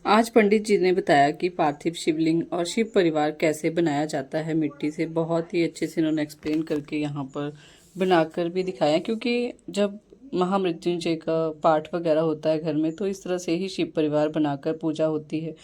आज पंडित जी ने बताया कि पार्थिव शिवलिंग और शिव परिवार कैसे बनाया जाता है मिट्टी से। बहुत ही अच्छे से उन्होंने एक्सप्लेन करके यहाँ पर बनाकर भी दिखाया, क्योंकि जब महामृत्युंजय का पाठ वगैरह होता है घर में, तो इस तरह से ही शिव परिवार बनाकर पूजा होती है।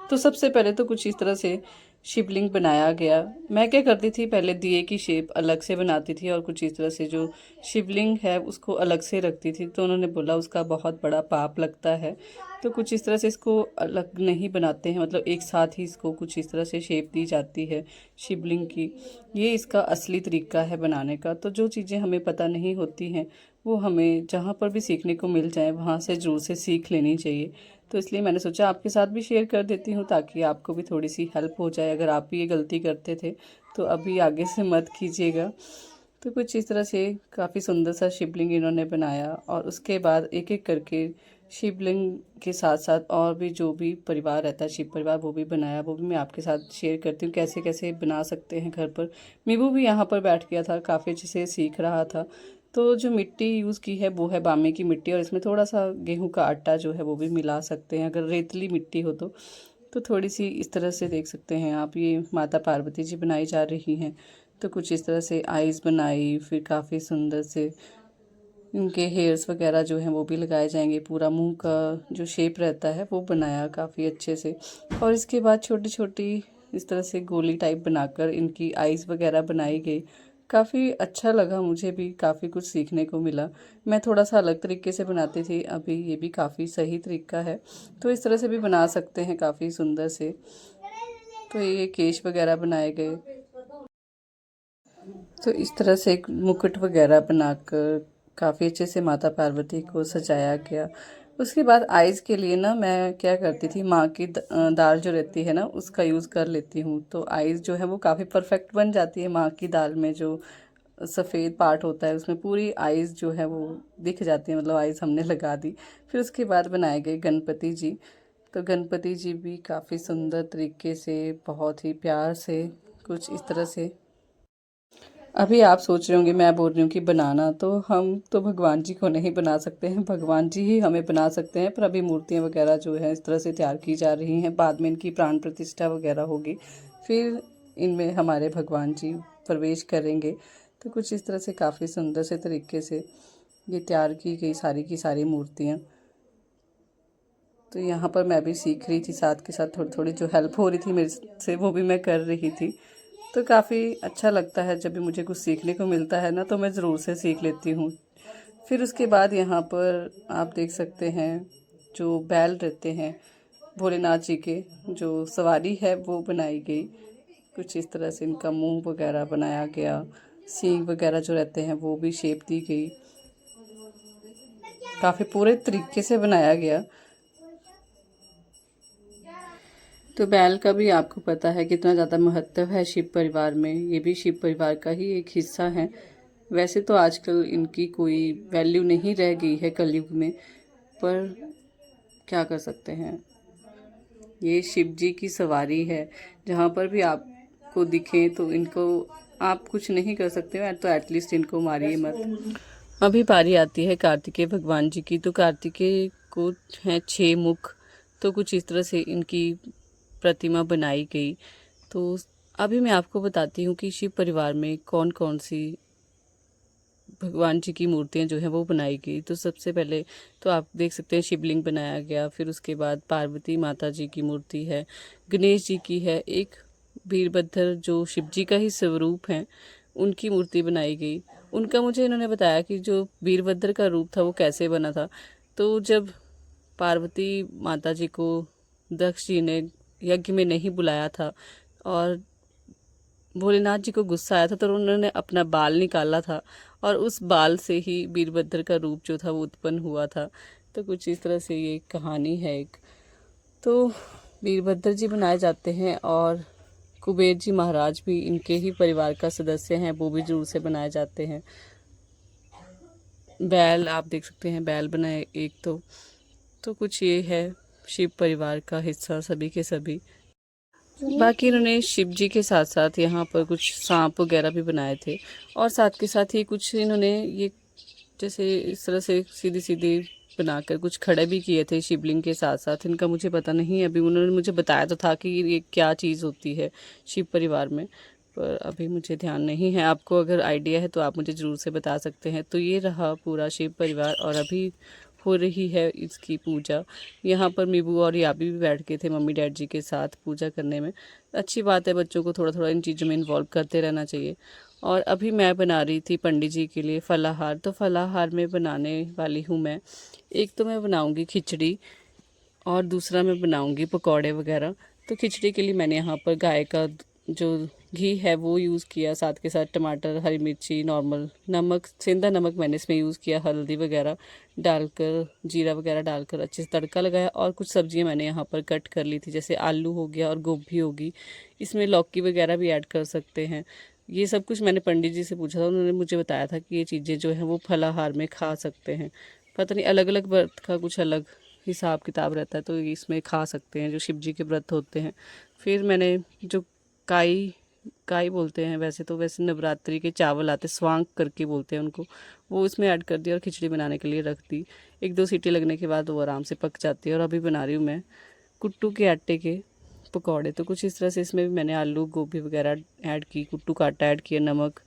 तो सबसे पहले तो कुछ इस तरह से शिवलिंग बनाया गया। मैं क्या करती थी, पहले दिए की शेप अलग से बनाती थी और कुछ इस तरह से जो शिवलिंग है उसको अलग से रखती थी। तो उन्होंने बोला उसका बहुत बड़ा पाप लगता है, तो कुछ इस तरह से इसको अलग नहीं बनाते हैं, मतलब एक साथ ही इसको कुछ इस तरह से शेप दी जाती है शिवलिंग की। ये इसका असली तरीका है बनाने का। तो जो चीज़ें हमें पता नहीं होती हैं वो हमें जहाँ पर भी सीखने को मिल जाए वहाँ से ज़रूर से सीख लेनी चाहिए। तो इसलिए मैंने सोचा आपके साथ भी शेयर कर देती हूँ, ताकि आपको भी थोड़ी सी हेल्प हो जाए। अगर आप भी ये गलती करते थे तो अभी आगे से मत कीजिएगा। तो कुछ इस तरह से काफ़ी सुंदर सा शिवलिंग इन्होंने बनाया, और उसके बाद एक एक करके शिवलिंग के साथ साथ और भी जो भी परिवार रहता है शिव परिवार, वो भी बनाया। वो भी मैं आपके साथ शेयर करती हूँ कैसे कैसे बना सकते हैं घर पर। मीबू भी यहाँ पर बैठ गया था, काफ़ी अच्छे से सीख रहा था। तो जो मिट्टी यूज़ की है वो है बामे की मिट्टी, और इसमें थोड़ा सा गेहूं का आटा जो है वो भी मिला सकते हैं, अगर रेतली मिट्टी हो तो थोड़ी सी इस तरह से देख सकते हैं आप। ये माता पार्वती जी बनाई जा रही हैं। तो कुछ इस तरह से आईज बनाई, फिर काफ़ी सुंदर से इनके हेयर्स वगैरह जो हैं वो भी लगाए जाएंगे। पूरा मुंह का जो शेप रहता है वो बनाया काफ़ी अच्छे से। और इसके बाद छोटी छोटी इस तरह से गोली टाइप बनाकर इनकी आईज़ वगैरह बनाई गई। काफ़ी अच्छा लगा, मुझे भी काफ़ी कुछ सीखने को मिला। मैं थोड़ा सा अलग तरीके से बनाती थी, अभी ये भी काफ़ी सही तरीका है। तो इस तरह से भी बना सकते हैं काफ़ी सुंदर से। तो ये केश वगैरह बनाए गए। तो इस तरह से एक मुकुट वगैरह बनाकर काफ़ी अच्छे से माता पार्वती को सजाया गया। उसके बाद आइज़ के लिए ना मैं क्या करती थी, माँ की दाल जो रहती है ना उसका यूज़ कर लेती हूँ। तो आइज़ जो है वो काफ़ी परफेक्ट बन जाती है। माँ की दाल में जो सफ़ेद पार्ट होता है उसमें पूरी आइज़ जो है वो दिख जाती है, मतलब आइज़ हमने लगा दी। फिर उसके बाद बनाए गए गणपति जी। तो गणपति जी भी काफ़ी सुंदर तरीके से, बहुत ही प्यार से, कुछ इस तरह से। अभी आप सोच रहे होंगे मैं बोल रही हूँ कि बनाना, तो हम तो भगवान जी को नहीं बना सकते हैं, भगवान जी ही हमें बना सकते हैं। पर अभी मूर्तियाँ वगैरह जो है इस तरह से तैयार की जा रही हैं, बाद में इनकी प्राण प्रतिष्ठा वगैरह होगी, फिर इनमें हमारे भगवान जी प्रवेश करेंगे। तो कुछ इस तरह से काफ़ी सुंदर से तरीके से ये तैयार की गई सारी की सारी मूर्तियाँ। तो यहाँ पर मैं भी सीख रही थी, साथ के साथ थोड़ी थोड़ी जो हेल्प हो रही थी मेरे से वो भी मैं कर रही थी। तो काफ़ी अच्छा लगता है जब भी मुझे कुछ सीखने को मिलता है ना, तो मैं ज़रूर से सीख लेती हूँ। फिर उसके बाद यहाँ पर आप देख सकते हैं जो बैल रहते हैं भोलेनाथ जी के, जो सवारी है वो बनाई गई। कुछ इस तरह से इनका मुंह वगैरह बनाया गया, सींग वगैरह जो रहते हैं वो भी शेप दी गई। काफ़ी पूरे तरीके से बनाया गया। तो बैल का भी आपको पता है कितना ज़्यादा महत्व है शिव परिवार में, ये भी शिव परिवार का ही एक हिस्सा है। वैसे तो आजकल इनकी कोई वैल्यू नहीं रह गई है कलयुग में, पर क्या कर सकते हैं, ये शिव जी की सवारी है। जहाँ पर भी आपको दिखे तो इनको आप कुछ नहीं कर सकते हो, तो एटलीस्ट इनको मारिए मत। अभी बारी आती है कार्तिकेय भगवान जी की। तो कार्तिकेय को है 6 मुख। तो कुछ इस तरह से इनकी प्रतिमा बनाई गई। तो अभी मैं आपको बताती हूँ कि शिव परिवार में कौन कौन सी भगवान जी की मूर्तियाँ जो हैं वो बनाई गई। तो सबसे पहले तो आप देख सकते हैं शिवलिंग बनाया गया। फिर उसके बाद पार्वती माता जी की मूर्ति है, गणेश जी की है, एक वीरभद्र जो शिव जी का ही स्वरूप है उनकी मूर्ति बनाई गई। उनका मुझे इन्होंने बताया कि जो वीरभद्र का रूप था वो कैसे बना था। तो जब पार्वती माता जी को दक्ष जी ने यज्ञ में नहीं बुलाया था और भोलेनाथ जी को गुस्सा आया था, तो उन्होंने अपना बाल निकाला था, और उस बाल से ही वीरभद्र का रूप जो था वो उत्पन्न हुआ था। तो कुछ इस तरह से ये कहानी है एक। तो वीरभद्र जी बनाए जाते हैं, और कुबेर जी महाराज भी इनके ही परिवार का सदस्य हैं, वो भी जरूर से बनाए जाते हैं। बैल आप देख सकते हैं, बैल बनाए एक। तो कुछ ये है शिव परिवार का हिस्सा सभी के सभी। बाकी इन्होंने शिव जी के साथ साथ यहाँ पर कुछ सांप वगैरह भी बनाए थे, और साथ के साथ ही कुछ इन्होंने ये जैसे इस तरह से सीधी सीधी बनाकर कुछ खड़े भी किए थे शिवलिंग के साथ साथ। इनका मुझे पता नहीं है, अभी उन्होंने मुझे बताया तो था कि ये क्या चीज़ होती है शिव परिवार में, पर अभी मुझे ध्यान नहीं है। आपको अगर आइडिया है तो आप मुझे ज़रूर से बता सकते हैं। तो ये रहा पूरा शिव परिवार और अभी हो रही है इसकी पूजा। यहाँ पर मीबू और याबी भी बैठ के थे मम्मी डैड जी के साथ पूजा करने में। अच्छी बात है, बच्चों को थोड़ा थोड़ा इन चीज़ों में इन्वॉल्व करते रहना चाहिए। और अभी मैं बना रही थी पंडित जी के लिए फलाहार। तो फलाहार में बनाने वाली हूँ मैं, एक तो मैं बनाऊँगी खिचड़ी और दूसरा मैं बनाऊँगी पकौड़े वगैरह। तो खिचड़ी के लिए मैंने यहाँ पर गाय का जो घी है वो यूज़ किया, साथ के साथ टमाटर, हरी मिर्ची, नॉर्मल नमक, सेंधा नमक मैंने इसमें यूज़ किया, हल्दी वगैरह डालकर, जीरा वगैरह डालकर अच्छे से तड़का लगाया। और कुछ सब्जियां मैंने यहाँ पर कट कर ली थी, जैसे आलू हो गया और गोभी होगी, इसमें लौकी वगैरह भी ऐड कर सकते हैं। ये सब कुछ मैंने पंडित जी से पूछा था, उन्होंने मुझे बताया था कि ये चीज़ें जो हैं वो फलाहार में खा सकते हैं। पता नहीं अलग अलग व्रत का कुछ अलग हिसाब किताब रहता है, तो इसमें खा सकते हैं जो शिव जी के व्रत होते हैं। फिर मैंने जो काई काई बोलते हैं वैसे, तो वैसे नवरात्रि के चावल आते, स्वांग करके बोलते हैं उनको, वो इसमें ऐड कर दिया और खिचड़ी बनाने के लिए रख दी। एक दो सीटी लगने के बाद वो आराम से पक जाती है। और अभी बना रही हूँ मैं कुट्टू के आटे के पकौड़े। तो कुछ इस तरह से इसमें भी मैंने आलू गोभी वगैरह ऐड की, कुट्टू का आटा ऐड किया, नमक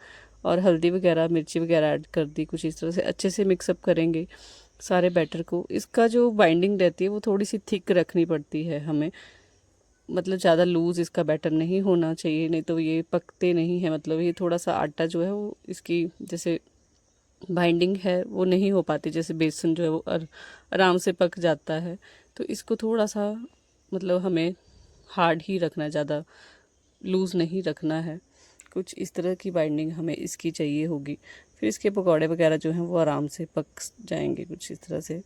और हल्दी वगैरह मिर्ची वगैरह ऐड कर दी। कुछ इस तरह से अच्छे से मिक्सअप करेंगे सारे बैटर को। इसका जो बाइंडिंग रहती है वो थोड़ी सी थिक रखनी पड़ती है हमें, मतलब ज़्यादा लूज़ इसका बैटर नहीं होना चाहिए, नहीं तो ये पकते नहीं है। मतलब ये थोड़ा सा आटा जो है वो इसकी जैसे बाइंडिंग है वो नहीं हो पाती, जैसे बेसन जो है वो आराम से पक जाता है। तो इसको थोड़ा सा मतलब हमें हार्ड ही रखना, ज़्यादा लूज़ नहीं रखना है। कुछ इस तरह की बाइंडिंग हमें इसकी चाहिए होगी। फिर इसके पकौड़े वगैरह जो हैं वो आराम से पक जाएंगे कुछ इस तरह से।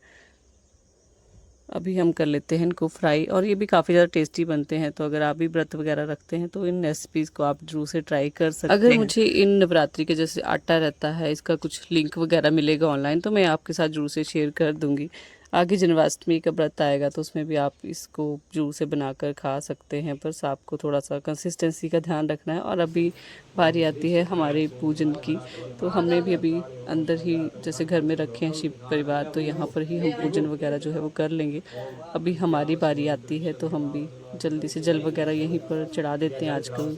अभी हम कर लेते हैं इनको फ्राई, और ये भी काफ़ी ज़्यादा टेस्टी बनते हैं। तो अगर आप भी व्रत वगैरह रखते हैं तो इन रेसिपीज़ को आप जरूर से ट्राई कर सकते हैं। अगर मुझे इन नवरात्रि के जैसे आटा रहता है इसका कुछ लिंक वगैरह मिलेगा ऑनलाइन, तो मैं आपके साथ जरूर से शेयर कर दूँगी। आगे जन्माष्टमी का व्रत आएगा तो उसमें भी आप इसको जरूर से बनाकर खा सकते हैं, बस आपको थोड़ा सा कंसिस्टेंसी का ध्यान रखना है। और अभी बारी आती है हमारे पूजन की, तो हमने भी अभी अंदर ही जैसे घर में रखे हैं शिव परिवार, तो यहाँ पर ही हम पूजन वगैरह जो है वो कर लेंगे। अभी हमारी बारी आती है तो हम भी जल्दी से जल वगैरह यहीं पर चढ़ा देते हैं। आजकल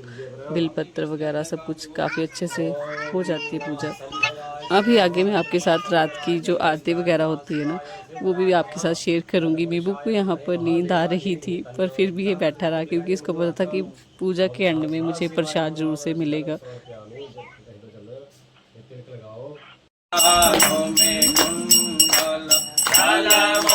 बिलपत्र वगैरह सब कुछ काफ़ी अच्छे से हो जाती है पूजा। अभी आगे मैं आपके साथ रात की जो आरती वगैरह होती है ना, वो भी आपके साथ शेयर करूंगी। मीबू को यहाँ पर नींद आ रही थी पर फिर भी ये बैठा रहा, क्योंकि इसको पता था कि पूजा के एंड में मुझे प्रसाद जरूर से मिलेगा। में